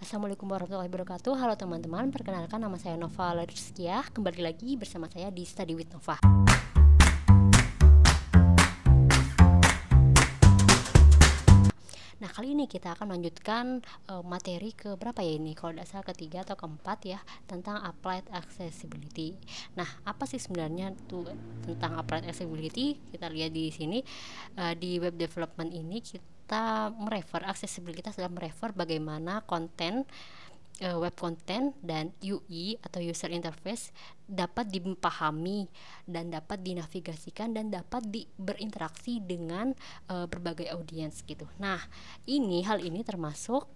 Assalamualaikum warahmatullahi wabarakatuh. Halo teman-teman, perkenalkan nama saya Nova Rizkia. Kembali lagi bersama saya di Study with Nova. Nah, kali ini kita akan melanjutkan materi ke berapa ya ini? Kalau tidak salah ketiga atau keempat ya, tentang applied accessibility. Nah, apa sih sebenarnya tuh tentang applied accessibility? Kita lihat di sini di web development ini kita merefer aksesibilitas dalam merefer bagaimana konten web content dan UI atau user interface dapat dipahami dan dapat dinavigasikan dan dapat berinteraksi dengan berbagai audiens gitu. Nah, hal ini termasuk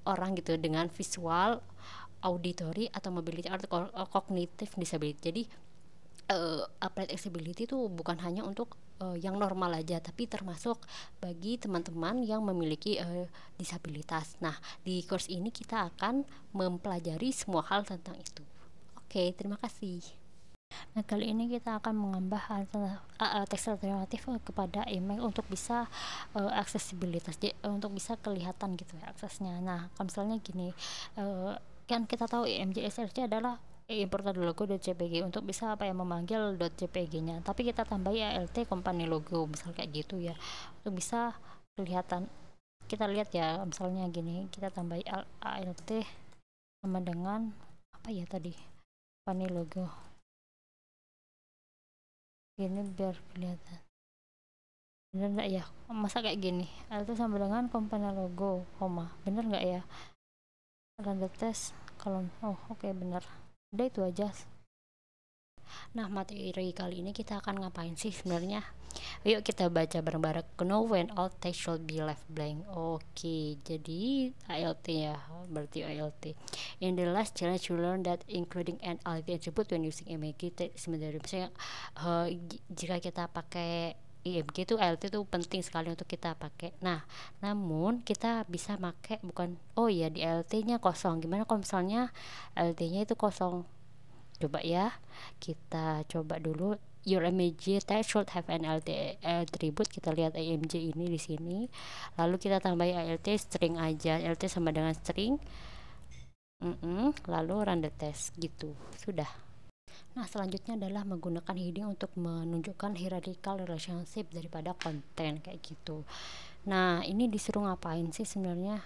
orang gitu dengan visual, auditory atau mobility atau cognitive disability. Jadi applied accessibility itu bukan hanya untuk yang normal aja, tapi termasuk bagi teman-teman yang memiliki disabilitas. Nah, di course ini kita akan mempelajari semua hal tentang itu. Oke, terima kasih. Nah, kali ini kita akan menambah teks alternatif kepada email untuk bisa aksesibilitas, untuk bisa kelihatan gitu ya aksesnya. Nah, kalau misalnya gini, kan kita tahu IMG SRC adalah import logo.jpg untuk bisa memanggil .jpg-nya, tapi kita tambahi ALT company logo misal kayak gitu ya, untuk bisa kelihatan. Kita lihat ya, misalnya gini, kita tambahi ALT sama dengan apa ya tadi, company logo ini biar kelihatan. Bener nggak ya, masa kayak gini ALT sama dengan company logo koma, bener nggak ya? Render test kalau oke, bener. Udah itu aja. Nah, materi kali ini kita akan ngapain sih sebenarnya? Yuk kita baca bareng-bareng. Know when all text should be left blank. Oke, jadi ALT ya, berarti ALT. In the last challenge you learn that including an ALT attribute when using IMG sebenarnya misalnya jika kita pakai IMG itu ALT itu penting sekali untuk kita pakai. Nah, namun kita bisa pakai bukan, oh ya, di ALT-nya kosong. Gimana kalau misalnya ALT-nya itu kosong? Coba ya, kita coba dulu. Your IMG text should have an ALT attribute. Kita lihat IMG ini di sini. Lalu kita tambahi ALT string aja. ALT sama dengan string. Lalu run the test gitu. Sudah. Nah, selanjutnya adalah menggunakan heading untuk menunjukkan hierarchical relationship daripada konten kayak gitu. Nah, ini disuruh ngapain sih sebenarnya?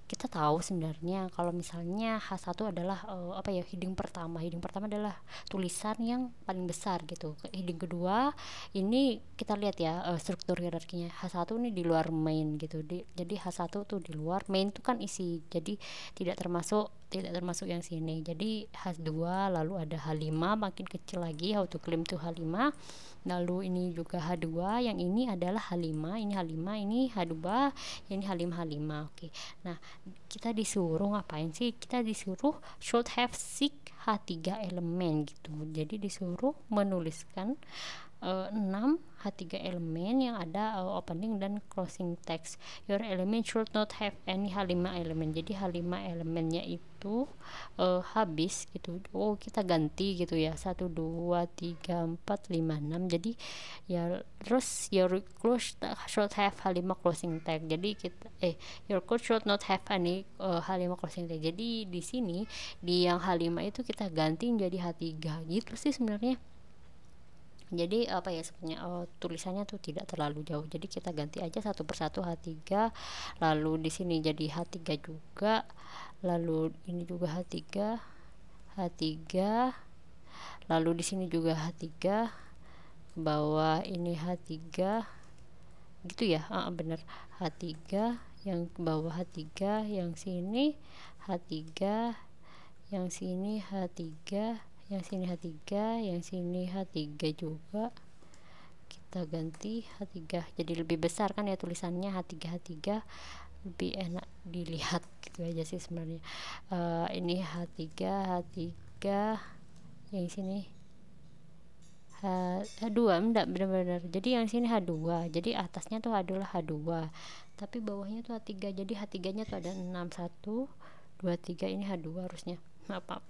Kita tahu sebenarnya kalau misalnya H1 adalah heading pertama. Heading pertama adalah tulisan yang paling besar gitu. Heading kedua ini kita lihat ya struktur hierarkinya. H1 ini di luar main gitu. Jadi H1 tuh di luar, main tuh kan isi. Jadi tidak termasuk yang sini. Jadi H2, lalu ada H5 makin kecil lagi, how to claim to H5. Lalu ini juga H2, yang ini adalah H5, ini H5, ini H2, ini H5. Oke. Nah, kita disuruh ngapain sih? Kita disuruh should have 6 H3 elemen gitu. Jadi disuruh menuliskan 6 H3 elemen yang ada opening dan closing text. Your element should not have any H5 elemen. Jadi H5 elemennya itu habis gitu. Oh, kita ganti gitu ya. 1 2 3 4 5 6. Jadi ya, terus your close should have H5 closing tag. Jadi kita your code should not have any H5 closing tag. Jadi di sini di yang H5 itu kita ganti menjadi H3 gitu sih sebenarnya. Jadi sebenarnya tulisannya tuh tidak terlalu jauh. Jadi kita ganti aja satu persatu H3. Lalu di sini jadi H3 juga. Lalu ini juga H3. Lalu di sini juga H3. Ke bawah ini H3. Gitu ya. Bener. H3, yang ke bawah H3, yang sini H3, yang sini H3, yang sini H3, yang sini H3 juga. Kita ganti H3 jadi lebih besar kan ya tulisannya, H3 lebih enak dilihat gitu aja sih sebenarnya. Ini H3, yang sini H2 enggak, benar-benar. Jadi yang sini H2. Jadi atasnya tuh adalah H2. Tapi bawahnya tuh H3. Jadi H3-nya tuh ada 6, 1 2 3, ini H2 harusnya. Maaf.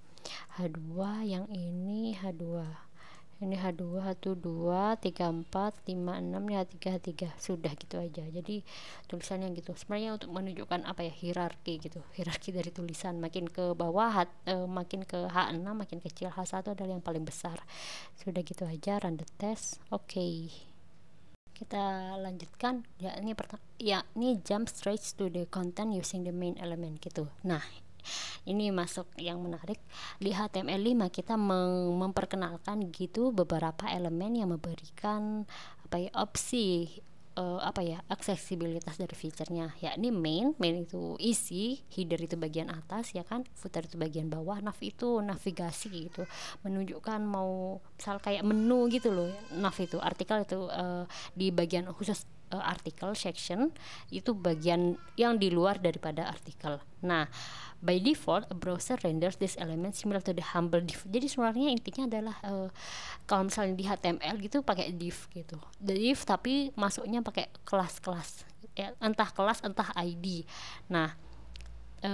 H2, yang ini H2. ini H2 H2 34 56 ya H3 sudah gitu aja. Jadi tulisannya gitu sebenarnya untuk menunjukkan apa ya, hierarki gitu, hierarki dari tulisan, makin ke bawah makin ke H6 makin kecil, H1 adalah yang paling besar. Sudah gitu aja, run the test. Oke. Kita lanjutkan ya, ini jump straight to the content using the main element gitu. Nah, ini masuk yang menarik. Di HTML5 kita memperkenalkan gitu beberapa elemen yang memberikan apa ya, opsi aksesibilitas dari fiturnya, yakni main itu isi, header itu bagian atas ya kan, footer itu bagian bawah, nav itu navigasi gitu, menunjukkan mau misal kayak menu gitu loh. Nav itu artikel itu di bagian khusus artikel section itu bagian yang di luar daripada artikel. Nah, by default a browser renders this element similar to the humble div. Jadi sebenarnya intinya adalah kalau misalnya di HTML gitu pakai div gitu, div tapi masuknya pakai kelas-kelas ya, entah kelas entah ID. Nah,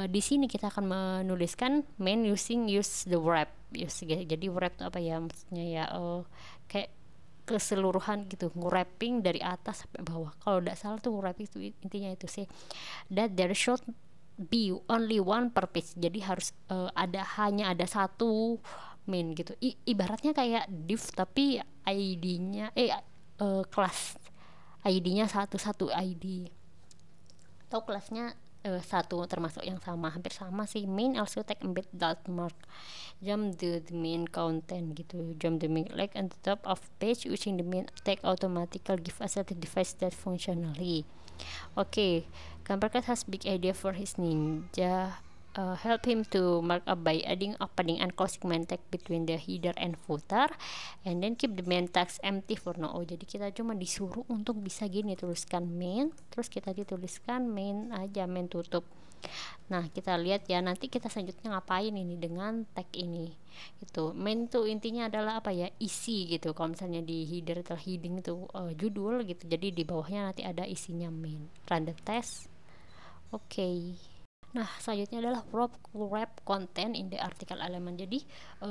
di sini kita akan menuliskan main use the wrap. Jadi wrap itu apa ya, maksudnya ya kayak keseluruhan gitu, wrapping dari atas sampai bawah. Kalau tidak salah tuh wrapping itu intinya itu sih, that there should be only one purpose. Jadi harus hanya ada satu main gitu. Ibaratnya kayak div tapi ID-nya kelas ID-nya satu ID atau kelasnya satu, termasuk yang sama, hampir sama sih. Main also take embed dot mark jump the main content gitu, jump the main like on the top of page using the main tag automatically give us a device that functionally. Okay, Campercat has big idea for his ninja. Help him to mark up by adding opening and closing main tag between the header and footer, and then keep the main tags empty for now. Jadi kita cuma disuruh untuk bisa gini, tuliskan main, terus kita dituliskan main aja, main tutup. Nah, kita lihat ya nanti kita selanjutnya ngapain ini dengan tag ini. Itu main tuh intinya adalah apa ya, isi gitu. Kalau misalnya di header atau heading itu judul gitu, jadi di bawahnya nanti ada isinya main. Run the test. Oke. Nah, selanjutnya adalah wrap content in the article element. Jadi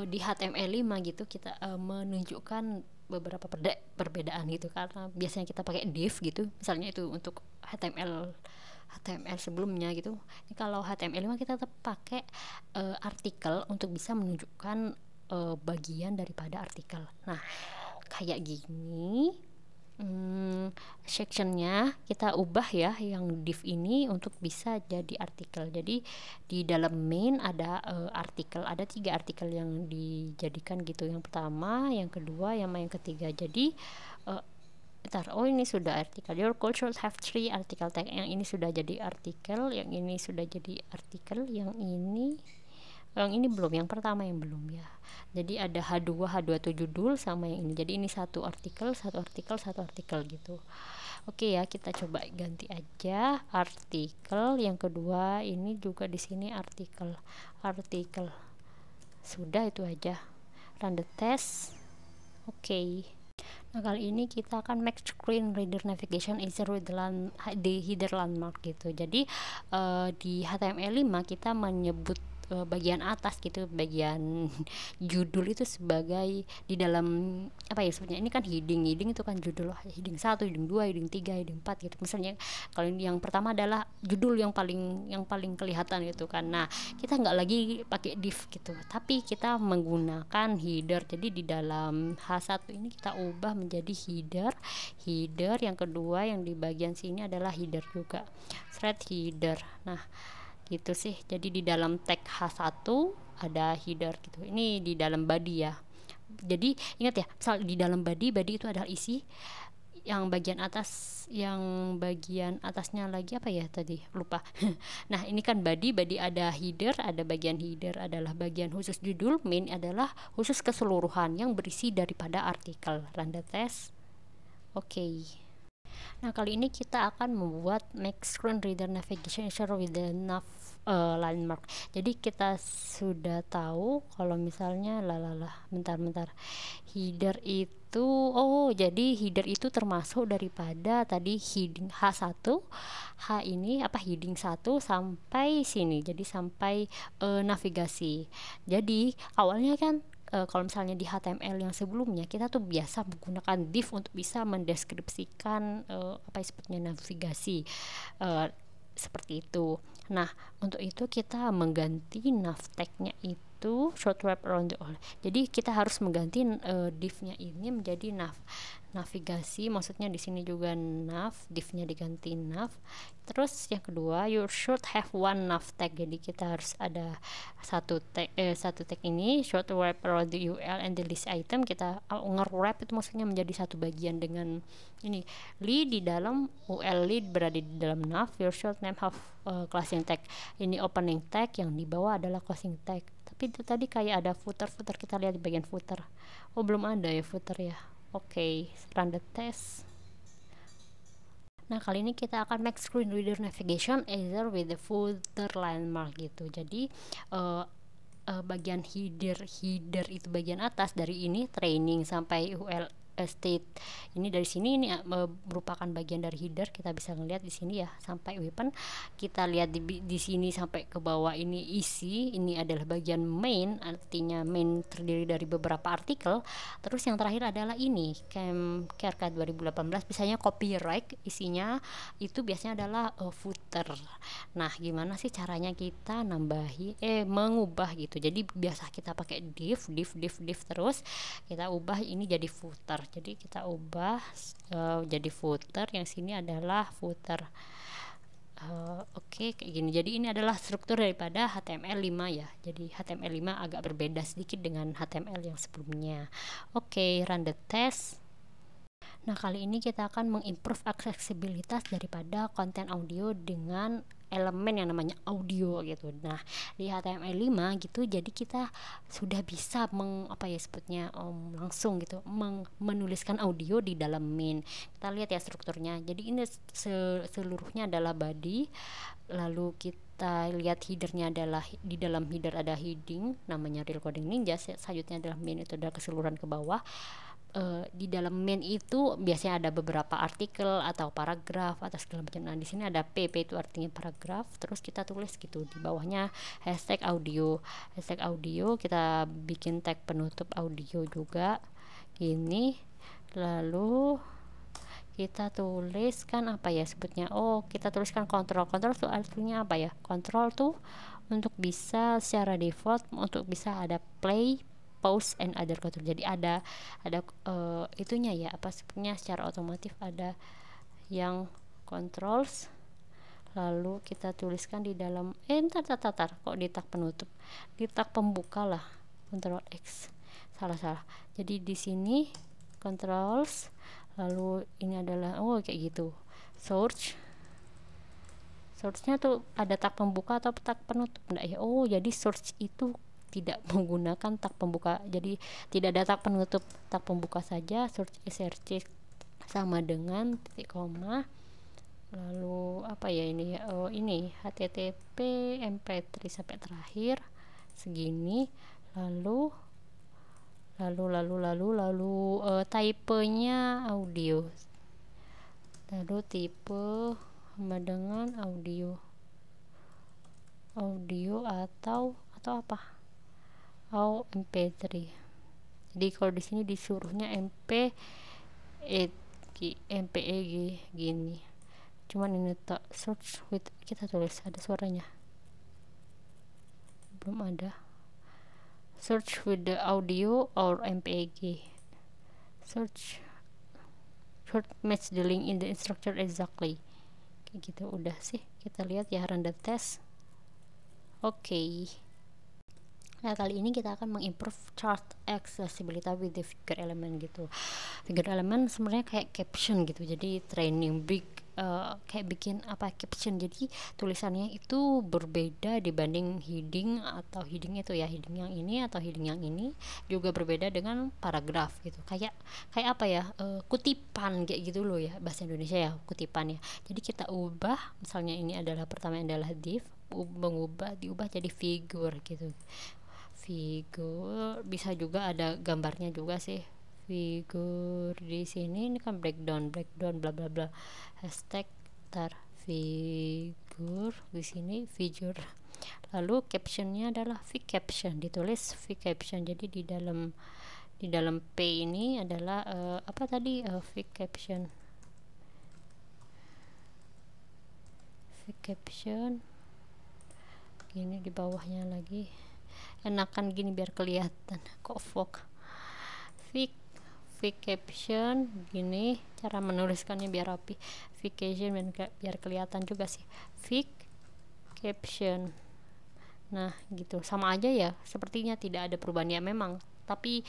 di HTML5 gitu kita menunjukkan beberapa perbedaan gitu, karena biasanya kita pakai div gitu. Misalnya itu untuk HTML sebelumnya gitu. Ini kalau HTML5 kita tetap pakai artikel untuk bisa menunjukkan bagian daripada artikel. Nah, kayak gini. Sectionnya kita ubah ya, yang div ini untuk bisa jadi artikel. Jadi di dalam main ada artikel, ada 3 artikel yang dijadikan gitu, yang pertama, yang kedua, yang ketiga. Jadi ini sudah artikel, your code should have 3 article tag. Yang ini sudah jadi artikel, yang ini sudah jadi artikel, yang ini belum, yang pertama yang belum ya. Jadi ada H2 itu judul sama yang ini. Jadi ini satu artikel gitu. Oke ya, kita coba ganti aja artikel. Yang kedua ini juga di sini artikel. Sudah, itu aja. Run the test. Oke. Nah, kali ini kita akan make screen reader navigation easier with the header landmark gitu. Jadi di HTML5 kita menyebut bagian atas gitu, bagian judul itu sebagai di dalam apa ya, sebenarnya ini kan heading itu kan judul, heading 1, heading 2, heading 3, heading 4 gitu. Misalnya kalau yang pertama adalah judul yang paling kelihatan gitu kan. Nah, kita nggak lagi pakai div gitu, tapi kita menggunakan header. Jadi di dalam H1 ini kita ubah menjadi header. Yang kedua yang di bagian sini adalah header juga, thread header. Nah, gitu sih. Jadi di dalam tag H1 ada header gitu. Ini di dalam body ya. Jadi ingat ya, misal di dalam body itu adalah isi. Yang bagian atasnya lagi apa ya tadi, lupa. Nah, ini kan body ada header, ada bagian header adalah bagian khusus judul, main adalah khusus keseluruhan yang berisi daripada artikel. Run the test. Oke. Nah, kali ini kita akan membuat make screen reader navigation with the nav landmark. Jadi kita sudah tahu kalau misalnya bentar. Header itu jadi header itu termasuk daripada tadi heading H1. Heading 1 sampai sini. Jadi sampai navigasi. Jadi awalnya kan kalau misalnya di HTML yang sebelumnya kita tuh biasa menggunakan div untuk bisa mendeskripsikan apa disebutnya navigasi, seperti itu. Nah, untuk itu kita mengganti nav tag-nya itu short wrap around the all. Jadi kita harus mengganti div-nya ini menjadi navigasi, maksudnya di sini juga nav, div-nya diganti nav. Terus yang kedua, you should have one nav tag. Jadi kita harus ada satu tag ini short wrap around the UL and the list item. Kita nge-wrap itu maksudnya menjadi satu bagian dengan ini lead di dalam UL, lead berada di dalam nav. Your short name have closing tag. Ini opening tag, yang di bawah adalah closing tag. Tapi itu tadi kayak ada footer, kita lihat di bagian footer. Oh, belum ada ya footer ya. Oke, run the test. Nah, kali ini kita akan make screen reader navigation either with the footer landmark gitu. Jadi bagian header itu bagian atas dari ini training sampai UL state. Ini dari sini ini merupakan bagian dari header, kita bisa ngelihat di sini ya sampai weapon. Kita lihat di sini sampai ke bawah ini isi, ini adalah bagian main, artinya main terdiri dari beberapa artikel. Terus yang terakhir adalah ini KRK 2018, biasanya copyright, isinya itu biasanya adalah footer. Nah, gimana sih caranya kita mengubah gitu. Jadi biasa kita pakai div terus kita ubah ini jadi footer. Jadi kita ubah jadi footer, yang sini adalah footer. Oke, kayak gini. Jadi ini adalah struktur daripada HTML5 ya. Jadi HTML5 agak berbeda sedikit dengan HTML yang sebelumnya. Oke, run the test. Nah, kali ini kita akan mengimprove aksesibilitas daripada konten audio dengan elemen yang namanya audio gitu. Nah, di HTML5 gitu, jadi kita sudah bisa langsung gitu menuliskan audio di dalam main. Kita lihat ya strukturnya. Jadi ini seluruhnya adalah body. Lalu kita lihat headernya adalah di dalam header ada heading namanya Real Coding Ninja. Selanjutnya adalah main, itu adalah keseluruhan ke bawah. Di dalam main itu biasanya ada beberapa artikel atau paragraf atau segala macam. Nah, di sini ada PP, itu artinya paragraf. Terus kita tulis gitu di bawahnya hashtag audio. Hashtag audio kita bikin tag penutup audio juga gini. Lalu kita tuliskan apa ya sebutnya? Oh, kita tuliskan kontrol. Kontrol itu artinya apa ya? Kontrol tuh untuk bisa secara default untuk bisa ada play, pause and other control. Jadi ada itunya ya, apa sebenarnya secara otomatis ada yang controls. Lalu kita tuliskan di dalam kok di tag penutup, di tag pembuka lah, Ctrl X. Salah. Jadi di sini controls, lalu ini adalah kayak gitu. Searchnya tuh ada tag pembuka atau tag penutup enggak ya? Jadi search itu tidak menggunakan tag pembuka, jadi tidak ada tag penutup, tag pembuka saja. Search sama dengan titik koma, lalu apa ya ini ya, ini http mp3 sampai terakhir segini, lalu typenya audio, lalu tipe sama dengan audio atau apa, MP3. Jadi kalau di sini disuruhnya MPEG gini. Cuman ini tak search with, kita tulis ada suaranya. Belum ada. Search with the audio or MPEG. Search short match the link in the instructor exactly. Kayak gitu udah sih. Kita lihat ya, run the test. Oke. Nah, kali ini kita akan mengimprove chart accessibility with the figure element gitu. Figure element sebenarnya kayak caption gitu. Jadi training kayak bikin caption. Jadi tulisannya itu berbeda dibanding heading itu ya, heading yang ini atau heading yang ini juga berbeda dengan paragraf gitu. Kayak apa ya? Kutipan kayak gitu loh ya, bahasa Indonesia ya, kutipan ya. Jadi kita ubah, misalnya ini adalah pertama adalah div, diubah jadi figure gitu. Figur bisa juga ada gambarnya juga sih, figur di sini. Ini kan breakdown bla bla bla, hashtag figur di sini figure. Lalu captionnya adalah V caption, ditulis V caption. Jadi di dalam P ini adalah apa tadi, V caption, gini di bawahnya lagi, enakan gini biar kelihatan, kok fog. V caption gini cara menuliskannya biar rapi, V caption biar kelihatan juga sih, V caption. Nah gitu, sama aja ya, sepertinya tidak ada perubahan ya memang, tapi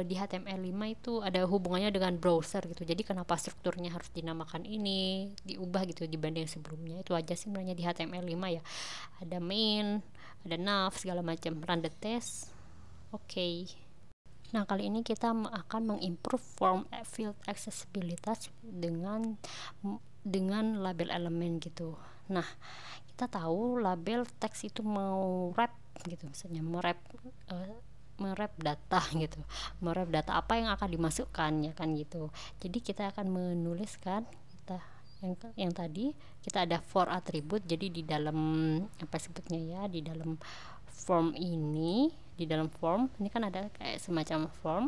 di HTML5 itu ada hubungannya dengan browser gitu. Jadi kenapa strukturnya harus dinamakan ini, diubah gitu dibanding sebelumnya, itu aja sih sebenarnya di HTML5 ya. Ada main, ada nav, segala macam, run the test. Oke. Nah, kali ini kita akan mengimprove form field accessibility dengan label elemen gitu. Nah, kita tahu label teks itu mau wrap gitu, maksudnya merap data gitu, merap data apa yang akan dimasukkan ya kan gitu. Jadi kita akan menuliskan yang tadi kita ada for attribute. Jadi di dalam apa sebutnya ya, di dalam form ini, di dalam form ini kan ada kayak semacam form,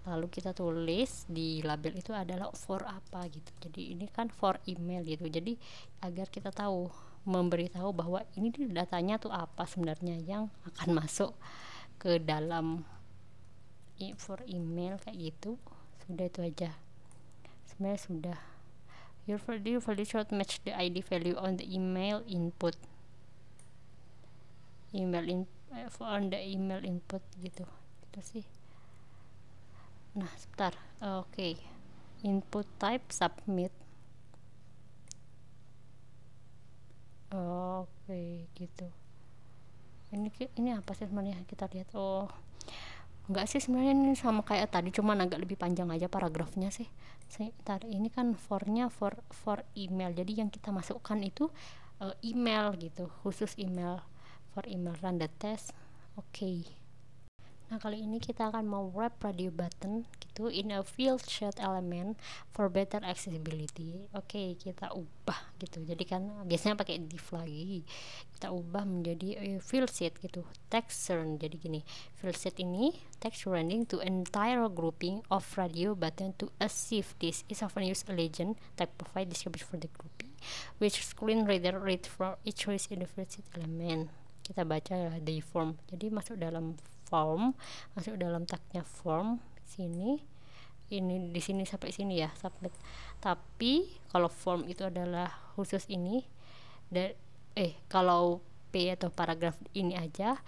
lalu kita tulis di label itu adalah for apa gitu. Jadi ini kan for email gitu. Jadi agar kita tahu, memberitahu bahwa ini datanya tuh apa sebenarnya yang akan masuk ke dalam for email kayak gitu. Sudah, itu aja sebenarnya sudah. Your value should match the ID value on the email input. On the email input gitu. Itu sih. Nah, sebentar. Oke. Input type submit. Oke, gitu. Ini apa sih sebenarnya, kita lihat. Oh, enggak sih sebenarnya, ini sama kayak tadi, cuman agak lebih panjang aja paragrafnya sih. Ini kan for-nya for email, jadi yang kita masukkan itu email gitu, khusus email, for email. Run the test. Oke. Nah, kali ini kita akan mau wrap radio button gitu in a field set element for better accessibility. Oke, kita ubah gitu. Jadi kan biasanya pakai div lagi, kita ubah menjadi field set gitu, text surround. Jadi gini, field set ini text surrounding to entire grouping of radio button to achieve this is often use a legend type provide description for the grouping which screen reader read from each choice in the field set element. Kita baca di form, jadi masuk dalam tagnya form sini, ini di sini sampai sini ya, submit. Tapi kalau form itu adalah khusus ini, kalau P atau paragraf ini aja.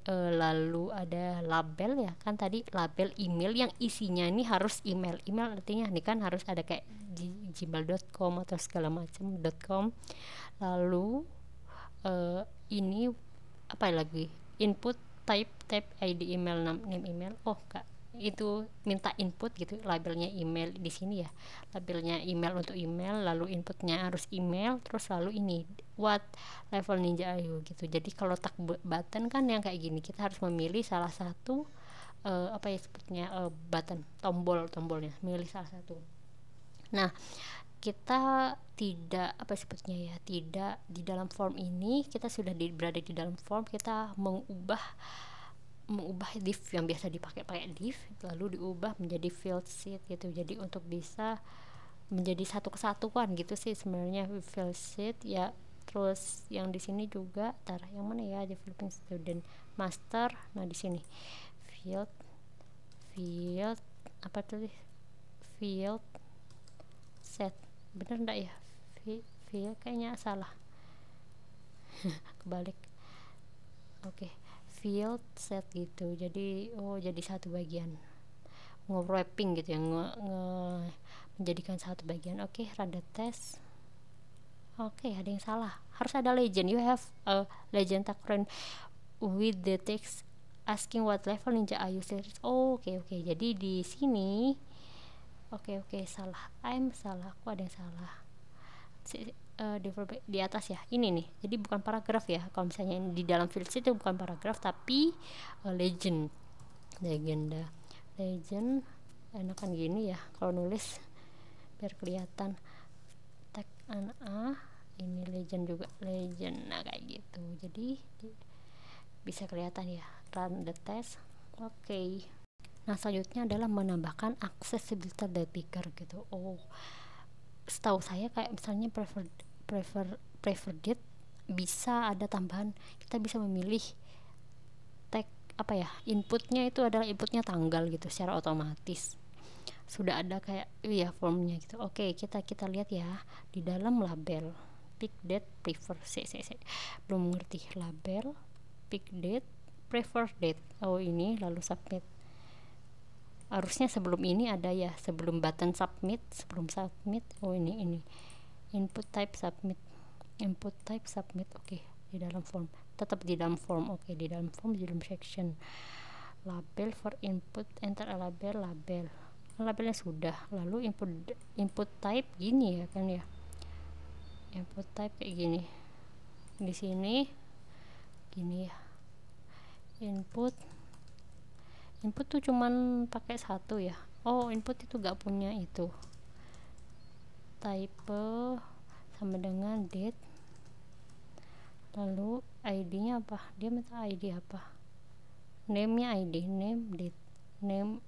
Lalu ada label ya kan, tadi label email yang isinya ini harus email artinya ini kan harus ada kayak gmail.com atau segala macam .com. Lalu ini apa lagi, input type ID email, name email. Oh kak, itu minta input gitu, labelnya email di sini ya, labelnya email untuk email, lalu inputnya harus email, terus lalu ini what level Ninja Ayu gitu. Jadi kalau tag button kan yang kayak gini, kita harus memilih salah satu apa ya sebutnya, button, tombolnya, milih salah satu. Nah, kita tidak apa sebutnya ya, tidak di dalam form ini, kita sudah berada di dalam form, kita mengubah div yang biasa dipakai div, lalu diubah menjadi field sheet gitu. Jadi untuk bisa menjadi satu kesatuan gitu sih sebenarnya field sheet ya. Terus yang di sini juga yang mana ya, developing student master. Nah, di sini field apa tuh, field set, bener enggak ya, field kayaknya salah. Kebalik. Oke. Field set gitu. Jadi jadi satu bagian, nge-wrapping gitu ya, menjadikan satu bagian. Oke, run the test. Oke, ada yang salah, harus ada legend. You have a legend tag run with the text asking what level Ninja Ayu series. Oke. Jadi di sini oke, salah, aku ada yang salah. Di atas ya, ini nih, jadi bukan paragraf ya. Kalau misalnya di dalam field sheet itu bukan paragraf tapi legend. Enakan gini ya kalau nulis biar kelihatan. Tag A, ini legend juga legend. Nah kayak gitu, jadi bisa kelihatan ya. Run the test. Oke. Nah selanjutnya adalah menambahkan accessibility dari picker gitu. Oh, setahu saya kayak misalnya preferred date bisa ada tambahan, kita bisa memilih tag apa ya, inputnya itu adalah inputnya tanggal gitu secara otomatis. Sudah ada kayak ya formnya gitu. Oke, kita lihat ya di dalam label pick date prefer belum mengerti label pick date prefer date. Oh ini lalu submit. Harusnya sebelum ini ada ya, sebelum button submit, oh ini input type submit, oke. Di dalam form, tetap di dalam form, oke. Di dalam form, di dalam section label for input, enter a labelnya sudah. Lalu input type gini ya kan ya, input type kayak gini di sini gini ya. Input tuh cuman pakai satu ya. Oh, input itu gak punya itu type sama dengan date. Lalu ID-nya apa? Dia minta ID apa? Name-nya ID, name, date, name,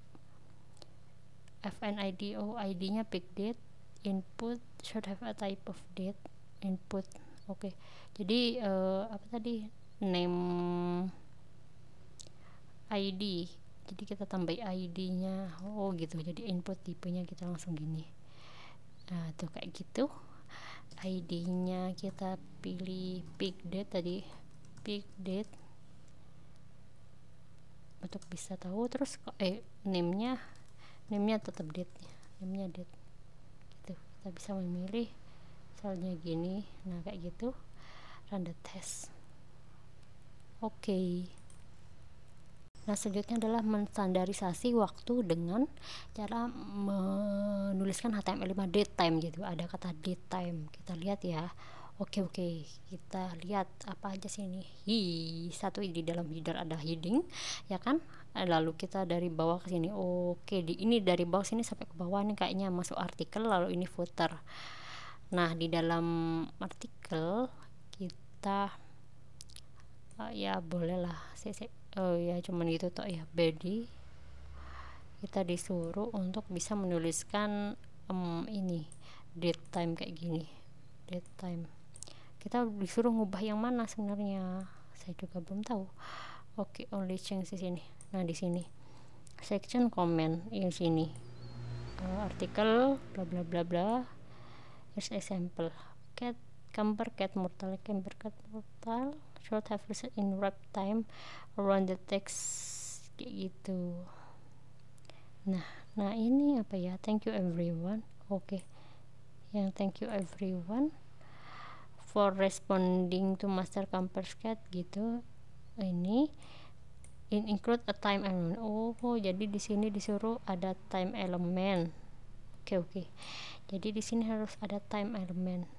FNID. Oh, ID-nya pick date. Input should have a type of date. Input, oke. Jadi apa tadi? Name, ID. Jadi kita tambah ID-nya. Oh gitu. Jadi input tipenya kita langsung gini. Nah tuh kayak gitu. ID-nya kita pilih pick date tadi, pick date untuk bisa tahu. Terus name-nya tetap date, name-nya date gitu. Kita bisa memilih misalnya gini. Nah kayak gitu. Run the test. Oke. Nah selanjutnya adalah menstandarisasi waktu dengan cara menuliskan HTML5 date time gitu. Ada kata date time, kita lihat ya. Oke, kita lihat apa aja sih ini. Satu di dalam header ada heading ya kan, lalu kita dari bawah ke sini. Oke, ini dari bawah sini sampai ke bawah nih kayaknya masuk artikel, lalu ini footer. Nah di dalam artikel kita ya bolehlah ya cuman gitu toh ya. Body kita disuruh untuk bisa menuliskan ini date time kayak gini. Date time kita disuruh ngubah yang mana sebenarnya, saya juga belum tahu. Oke, only change di sini. Nah di sini section comment yang sini artikel bla bla bla bla. Here's example. Cat mortal should have listed in wrap time around the text kayak gitu. Nah ini apa ya, thank you everyone. Oke, yang thank you everyone for responding to master campers cat gitu. Ini include a time element. Jadi di sini disuruh ada time element. Oke. Jadi di sini harus ada time element.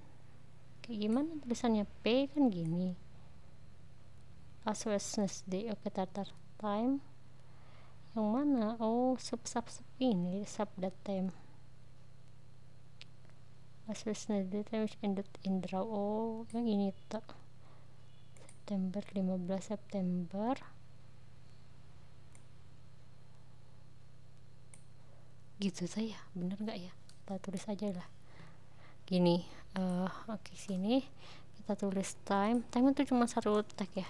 Kayak gimana tulisannya? P kan gini. Passwordless day. Oke, tar time. Yang mana? Sub ini sub that time. Passwordless day time ended in draw. Yang ini tak. September 15 September. Gitu saya, bener nggak ya? Kita tulis aja lah. Gini, oke sini kita tulis time itu cuma satu tag ya.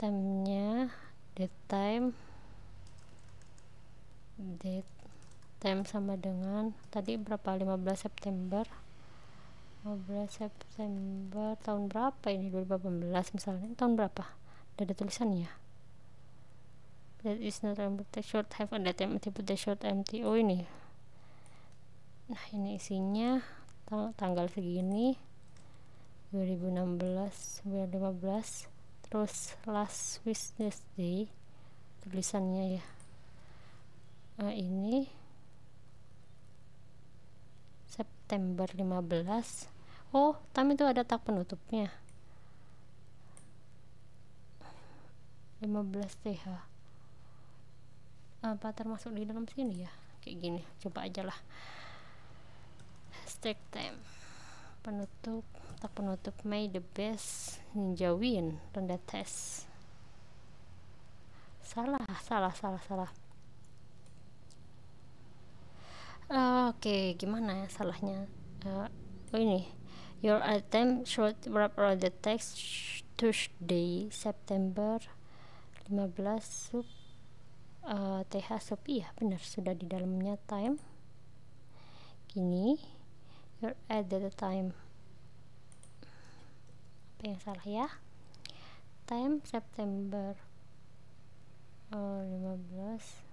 Time-nya date time sama dengan tadi berapa, 15 September tahun berapa ini, 2018 misalnya, tahun berapa, ada tulisannya. That is not empty, short have a date empty, put the short empty. Ini nah ini isinya tanggal segini 2016 2015, terus last business day tulisannya ya. Ini September 15. Time itu ada tag penutupnya 15 TH. Apa termasuk di dalam sini ya? Kayak gini, coba aja lah. Hashtag time penutup May the best ninja win render test. Salah. Oke, gimana ya salahnya? Ini your item should wrap around the text Tuesday September 15 sub TH sub, iya benar, sudah di dalamnya time gini, your at the time, apa yang salah ya, time September 15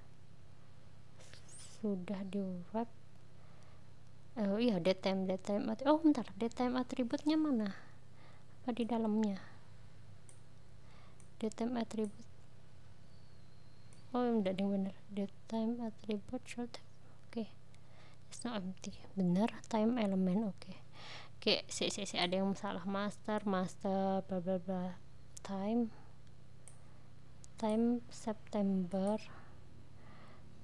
sudah di wrap. Iya, daytime bentar, daytime atributnya mana, apa di dalamnya daytime atribut, enggak yang bener, daytime atribut short, oke. It's not empty, bener, time element, oke. Si ada yang salah, master bla bla bla, time September,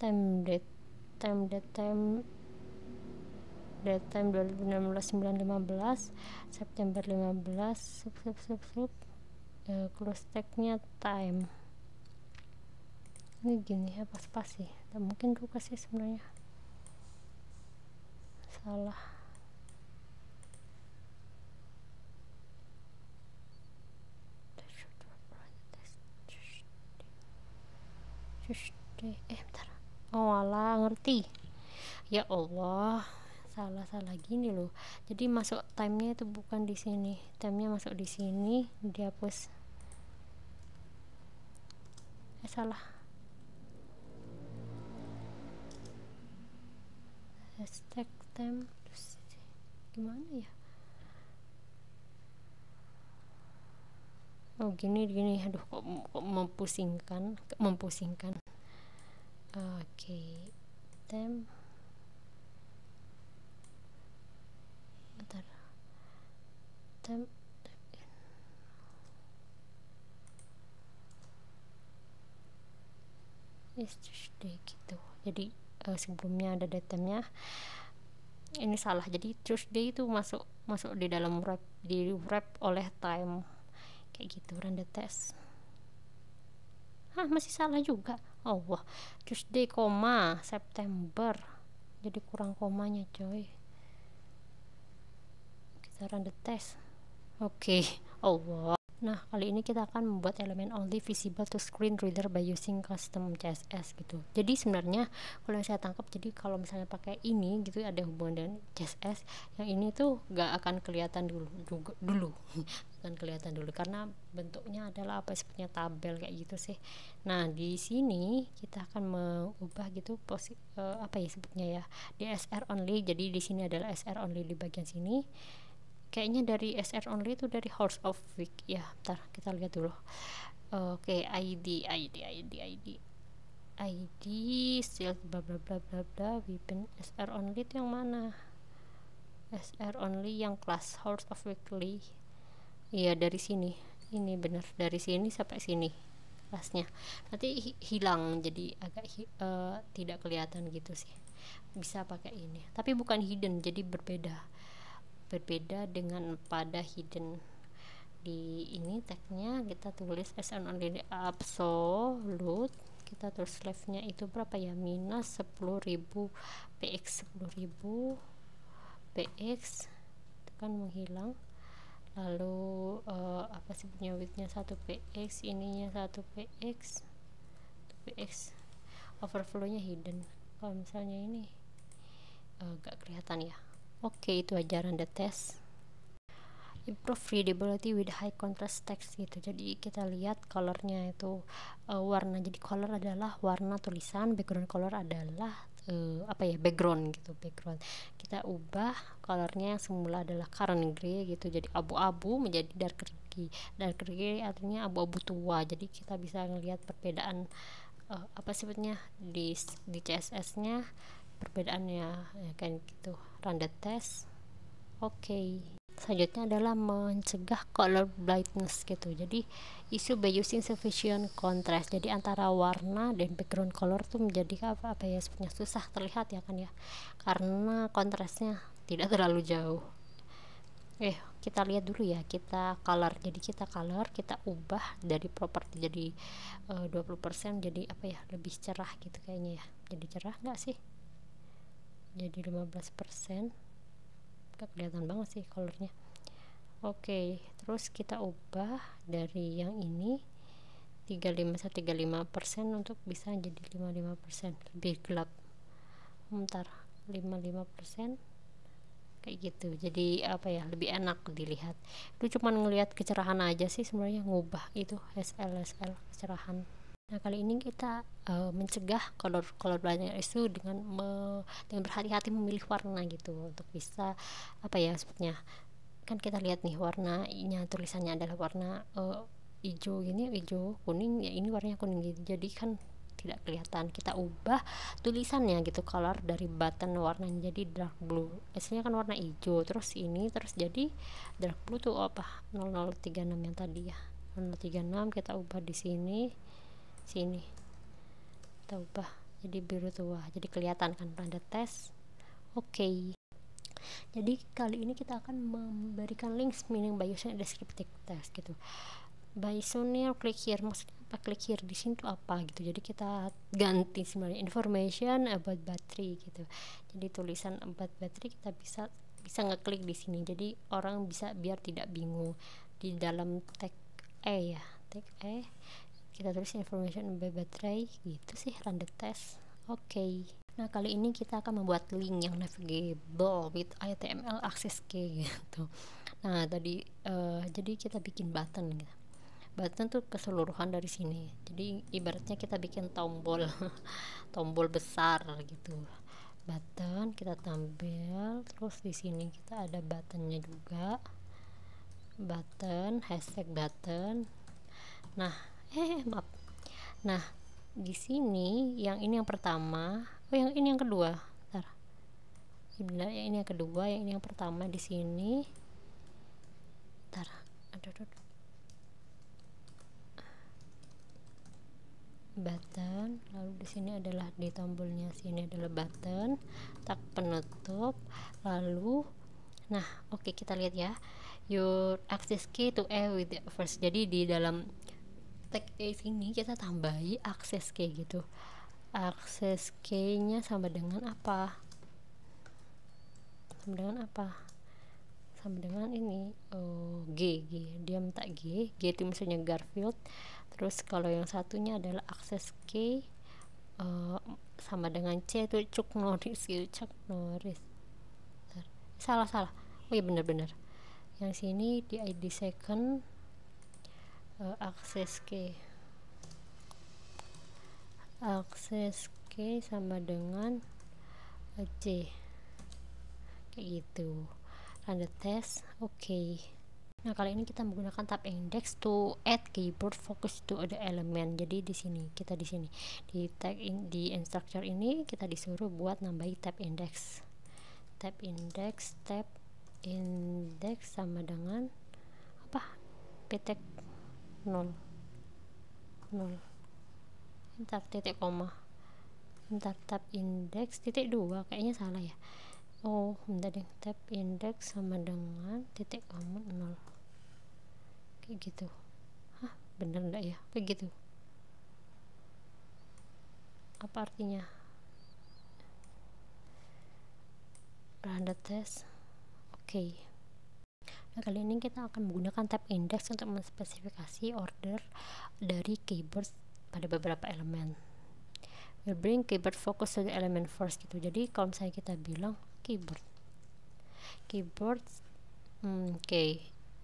time 2016 9/15 September 15 sub close tag-nya time. Ini gini apa spasi, tak mungkin lupa sih sebenarnya, salah. Bentar. Alah, ngerti. Ya Allah, salah gini loh. Jadi masuk time-nya itu bukan di sini. Time-nya masuk di sini, dihapus. Salah. Hashtag time terus gimana ya? Oh gini, aduh kok mempusingkan. Oke, time bentar, time Tuesday gitu. Jadi sebelumnya ada datamnya, ini salah. Jadi Tuesday itu masuk di dalam wrap, di wrap oleh time kayak gitu, render test. Masih salah juga. Allah, Tuesday koma September, jadi kurang komanya coy. Kita render test. Oke. Allah. Nah, kali ini kita akan membuat elemen only visible to screen reader by using custom CSS gitu. Jadi sebenarnya kalau yang saya tangkap, jadi kalau misalnya pakai ini gitu ada hubungan dengan CSS, yang ini tuh gak akan kelihatan dulu akan kelihatan dulu karena bentuknya adalah apa sepertinya tabel kayak gitu sih. Nah, di sini kita akan mengubah gitu apa ya sebutnya ya, di SR only. Jadi di sini adalah SR only di bagian sini. Kayaknya dari SR only itu dari Horse of Week ya. Bentar, kita lihat dulu. Oke, ID still bla bla bla bla bla. Weapon SR only itu yang mana? SR only yang class Horse of Weekly. Iya, dari sini. Ini bener, dari sini sampai sini kelasnya. Nanti hilang, jadi agak tidak kelihatan gitu sih. Bisa pakai ini, tapi bukan hidden, jadi berbeda dengan pada hidden. Di ini tagnya kita tulis SR only absolute, kita tulis left-nya itu berapa ya, minus 10.000 px, 10.000 px itu kan menghilang. Lalu apa sih punya width-nya 1 px, ininya 1 px, overflow-nya hidden. Kalau misalnya ini gak kelihatan ya. Oke, itu aja render test. Improve readability with high contrast text gitu. Jadi kita lihat colornya itu warna. Jadi color adalah warna tulisan, background color adalah background gitu, background. Kita ubah colornya yang semula adalah current gray gitu, jadi abu-abu menjadi dark gray artinya abu-abu tua. Jadi kita bisa ngelihat perbedaan apa sebetulnya di CSS-nya perbedaannya ya, kan gitu. Render test. Oke. Selanjutnya adalah mencegah color blindness gitu. Jadi issue by using sufficient contrast. Jadi antara warna dan background color tuh menjadi apa ya sebenarnya susah terlihat ya kan ya, karena kontrasnya tidak terlalu jauh. Kita lihat dulu ya, kita color. Jadi kita ubah dari properti jadi 20% jadi apa ya, lebih cerah gitu kayaknya ya. Jadi cerah nggak sih? Jadi 15%, nggak kelihatan banget sih colornya. Oke, terus kita ubah dari yang ini 35% untuk bisa jadi 55%, lebih gelap. Bentar, 55% kayak gitu, jadi apa ya, lebih enak dilihat. Itu cuman ngelihat kecerahan aja sih sebenarnya, ngubah itu SL kecerahan. Nah, kali ini kita mencegah color blindness itu dengan berhati-hati memilih warna gitu, untuk bisa apa ya, sebetulnya kan kita lihat nih warnanya, tulisannya adalah warna hijau gini, hijau kuning ya, ini warnanya kuning gitu, jadi kan tidak kelihatan. Kita ubah tulisannya gitu, color dari button warnanya jadi dark blue. Aslinya kan warna hijau, terus jadi dark blue tuh apa, 0036 yang tadi ya, 0036 kita ubah di sini kita ubah jadi biru tua, jadi kelihatan kan tanda tes. Oke. Jadi kali ini kita akan memberikan links meaning Bayesian descriptive test gitu. Bayesian click here, maksudnya apa click here di sini tuh apa gitu. Jadi kita ganti sebenarnya information about battery gitu. Jadi tulisan about battery kita bisa ngeklik di sini. Jadi orang bisa biar tidak bingung. Di dalam tag ya, tag kita tulis information about battery gitu sih, run the test. Oke. Nah, kali ini kita akan membuat link yang navigable with HTML access key gitu. Nah, tadi jadi kita bikin button gitu. Button tuh keseluruhan dari sini. Jadi ibaratnya kita bikin tombol tombol besar gitu. Button kita tampil, terus di sini kita ada buttonnya juga. Button, hashtag button. Nah, maaf. Nah, di sini yang ini yang pertama, yang ini yang kedua. Bentar. Ini yang kedua, yang ini yang pertama di sini. Bentar. Aduh. Button, lalu di sini adalah di tombolnya sini adalah button, tak penutup. Lalu oke, kita lihat ya. Your access key to A with the first. Jadi di dalam tag A sini kita tambahi access key gitu. Access key-nya sama dengan apa? Sama dengan ini G. Dia minta G itu misalnya Garfield. Terus kalau yang satunya adalah access key sama dengan C itu Chuck Norris gitu. Salah. Oh iya, benar. Yang sini di ID second access key sama dengan C kayak gitu. Run the test. Oke. Nah, kali ini kita menggunakan tab index to add keyboard focus to other element. Jadi di sini di tag di instructor ini kita disuruh buat nambahi tab index sama dengan apa, petek 0 ntar titik koma, ntar tab index titik 2 kayaknya salah ya. Bentar deh, tab index sama dengan titik koma 0 kayak gitu. Bener enggak ya kayak gitu? Apa artinya? Run the test. Oke. Nah, kali ini kita akan menggunakan tab index untuk menspesifikasi order dari keyboard pada beberapa elemen. We'll bring keyboard focus to the element first gitu. Jadi kalau misalnya kita bilang keyboard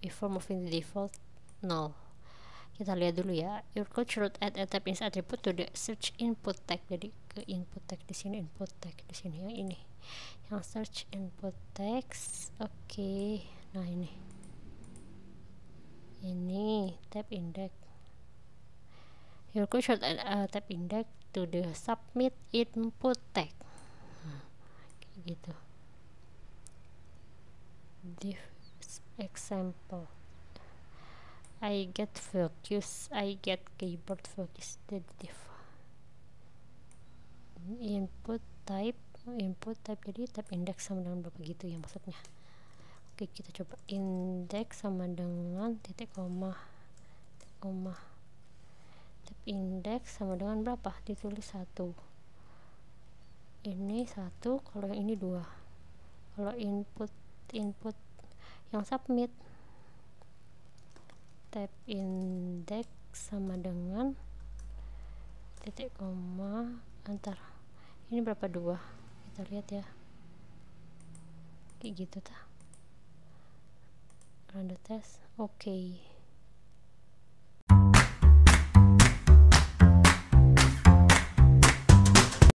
before moving the default null. Kita lihat dulu ya. Your code should add a tab index attribute to the search input tag. Jadi ke input tag di sini, input tag di sini yang ini. Yang search input text. Oke. Nah, ini tab index. Your code should add a tab index to the submit input tag. Kayak gitu. Div example. I get keyboard focus the div. Input type jadi tab index sama dengan berapa gitu ya maksudnya. Oke, kita coba indeks sama dengan titik koma, tab indeks sama dengan berapa, ditulis 1, ini 1, kalau yang ini 2. Kalau input yang submit, tab indeks sama dengan titik koma antar ini berapa, 2. Kita lihat ya, kayak gitu tah, run the test. Oke.